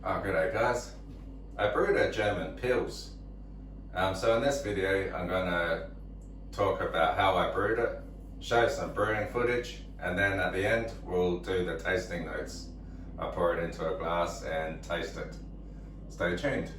Oh, g'day guys. I brewed a German Pils. So in this video I'm going to talk about how I brewed it, show some brewing footage, and then at the end we'll do the tasting notes. I'll pour it into a glass and taste it. Stay tuned.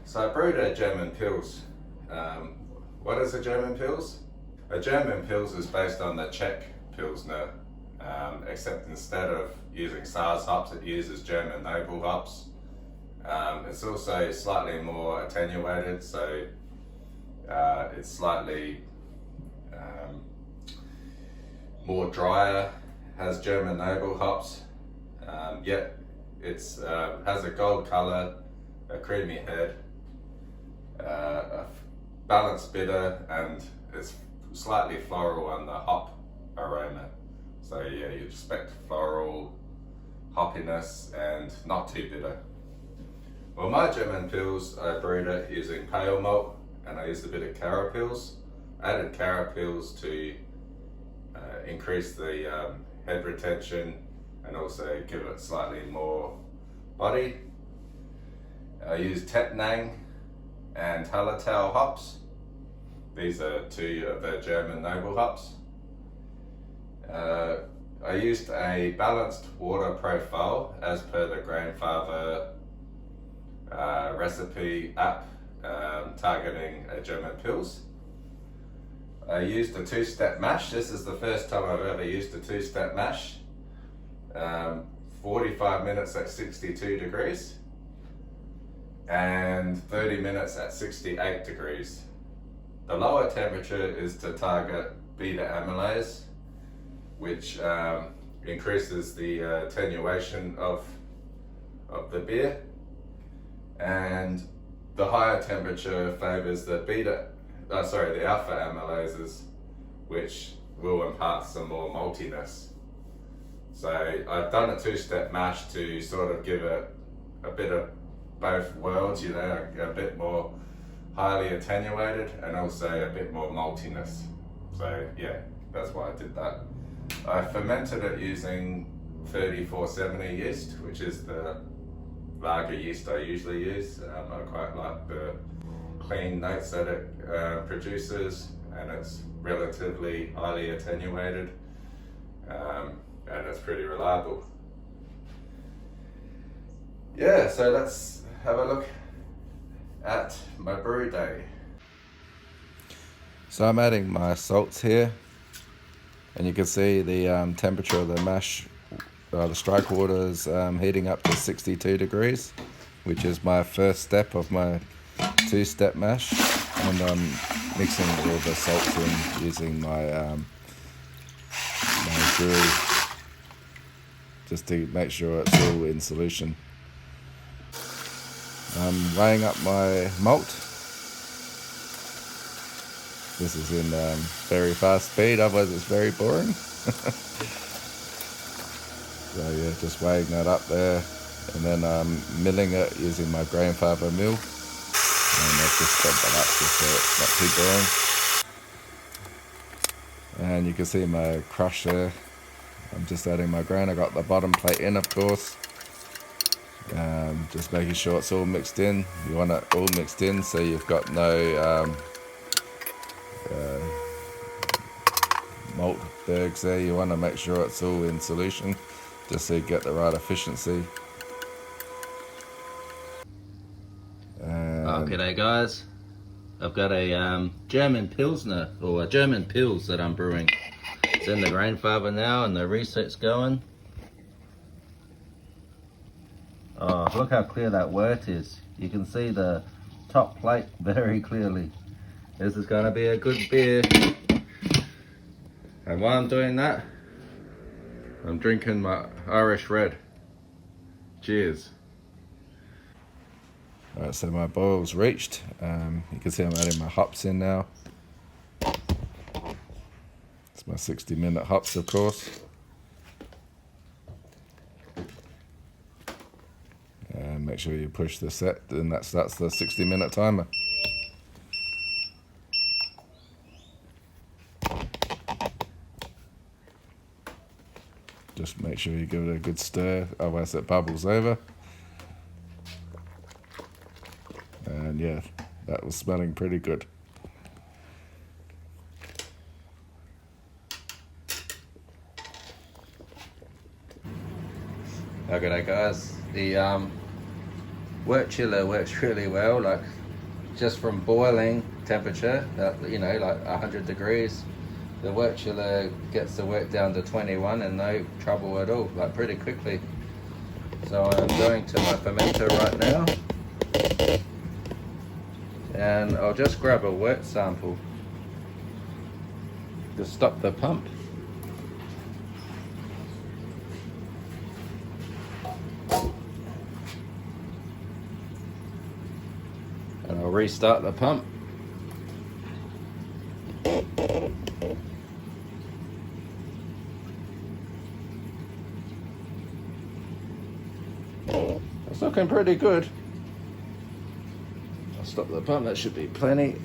So I brewed a German Pils. What is a German Pils? A German Pils is based on the Czech Pilsner, except instead of using Saaz hops, it uses German noble hops. It's also slightly more attenuated, so it's slightly more drier, has German noble hops, yet it's has a gold color, a creamy head, a balanced bitter, and it's slightly floral on the hop aroma. So yeah, you expect floral hoppiness and not too bitter. Well, my German Pils, I brewed it using pale malt, and I used a bit of carapils. I added carapils to increase the head retention and also give it slightly more body. I used Tettnang and Hallertau hops. These are two of the German noble hops. I used a balanced water profile as per the grandfather recipe app targeting a German Pils. I used a two-step mash. This is the first time I've ever used a two-step mash. 45 minutes at 62 degrees and 30 minutes at 68 degrees. The lower temperature is to target beta amylase, which increases the attenuation of the beer, and the higher temperature favors the alpha amylases, which will impart some more maltiness. So I've done a two-step mash to sort of give it a bit of both worlds, you know, a bit more highly attenuated and also a bit more maltiness. So yeah, that's why I did that. I fermented it using 3470 yeast, which is the lager yeast I usually use. I quite like the clean notes that it produces, and it's relatively highly attenuated, and it's pretty reliable. Yeah, so let's have a look at my brew day. So I'm adding my salts here, and you can see the temperature of the mash, the strike water is heating up to 62 degrees, which is my first step of my two-step mash, and I'm mixing all the salts in using my Brew, just to make sure it's all in solution. I'm weighing up my malt. This is in very fast speed, otherwise it's very boring. So yeah, just weighing that up there, and then I'm milling it using my grandfather mill, and I've just sped that up just so it's not too boring. And you can see my crush there. I'm just adding my grain. I got the bottom plate in, of course. Just making sure it's all mixed in. You want it all mixed in so you've got no malt bergs there. You want to make sure it's all in solution, just so you get the right efficiency. G'day guys. I've got a German Pilsner, or a German Pils that I'm brewing. It's in the grandfather now and the reset's going. Oh, look how clear that wort is. You can see the top plate very clearly. This is going to be a good beer. And while I'm doing that, I'm drinking my Irish Red. Cheers. Alright, so my boil's reached. You can see I'm adding my hops in now. It's my 60-minute hops, of course. make sure you push the set, and that starts the 60-minute timer. Just make sure you give it a good stir, otherwise it bubbles over. And yeah, that was smelling pretty good. Okay guys, the wort chiller works really well, like just from boiling temperature, you know, like 100 degrees. The wort chiller gets the wort down to 21 and no trouble at all, like pretty quickly. So I'm going to my fermenter right now, and I'll just grab a wort sample to stop the pump. And I'll restart the pump. It's looking pretty good. I'll stop the pump, that should be plenty.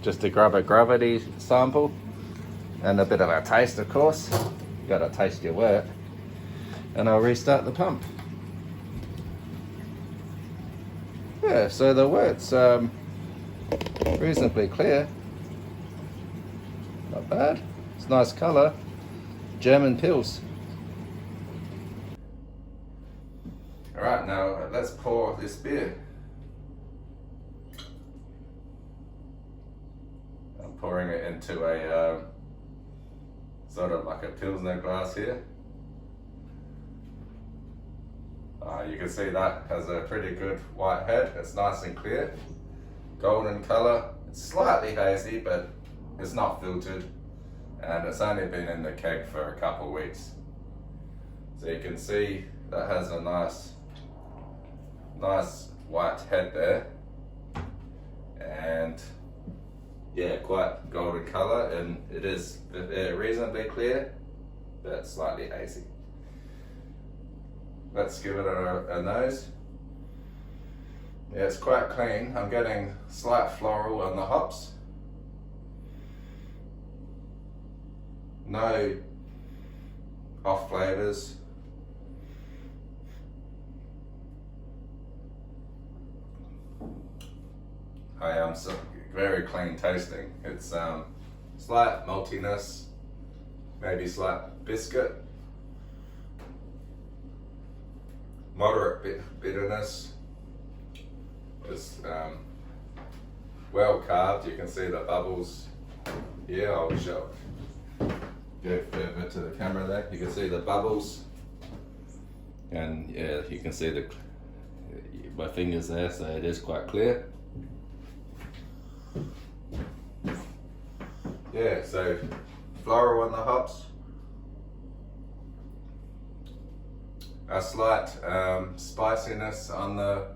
Just to grab a gravity sample and a bit of a taste, of course. You gotta taste your wort. And I'll restart the pump. Yeah, so the wort's reasonably clear. Not bad. It's nice colour. German Pils. Alright, now let's pour this beer. I'm pouring it into a sort of like a Pilsner glass here. You can see that has a pretty good white head. It's nice and clear, golden colour. It's slightly hazy, but it's not filtered, and it's only been in the keg for a couple of weeks. So you can see that has a nice white head there, and yeah, quite golden colour, and it is reasonably clear, but slightly hazy. Let's give it a nose. Yeah, it's quite clean. I'm getting slight floral on the hops. No off flavours. I am very clean tasting. It's slight maltiness, maybe slight biscuit. Moderate bitterness. It's well carved. You can see the bubbles here. I'll show. Go further to the camera there. You can see the bubbles, and yeah, you can see my fingers there. So it is quite clear. Yeah. So floral on the hops. A slight spiciness on the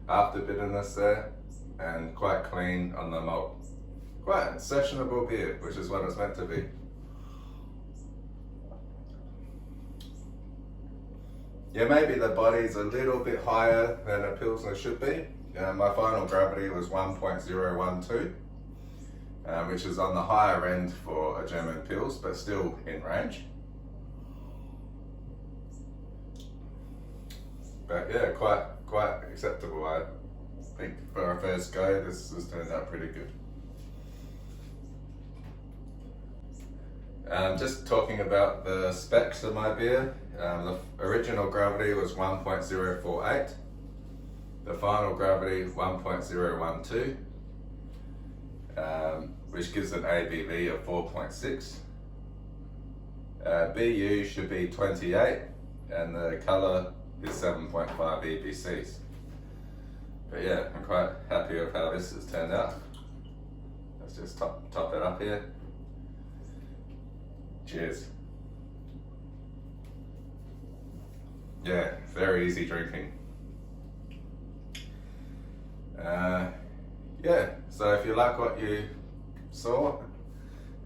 after bitterness there, and quite clean on the malt. Quite sessionable beer, which is what it's meant to be. Yeah, maybe the body's a little bit higher than a Pilsner should be. My final gravity was 1.012, which is on the higher end for a German Pils, but still in range. But yeah, quite acceptable. I think for a first go, this has turned out pretty good. Just talking about the specs of my beer, the original gravity was 1.048, the final gravity 1.012, which gives an ABV of 4.6. BU should be 28, and the colour is 7.5 EBCs. But yeah, I'm quite happy with how this has turned out. Let's just top it up here. Cheers. Yeah, very easy drinking. Yeah, so if you like what you saw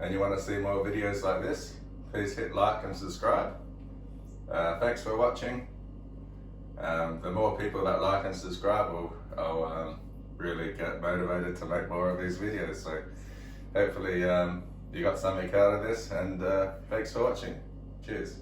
and you want to see more videos like this, please hit like and subscribe. Thanks for watching. The more people that like and subscribe, I'll really get motivated to make more of these videos. So hopefully you got something out of this, and thanks for watching. Cheers.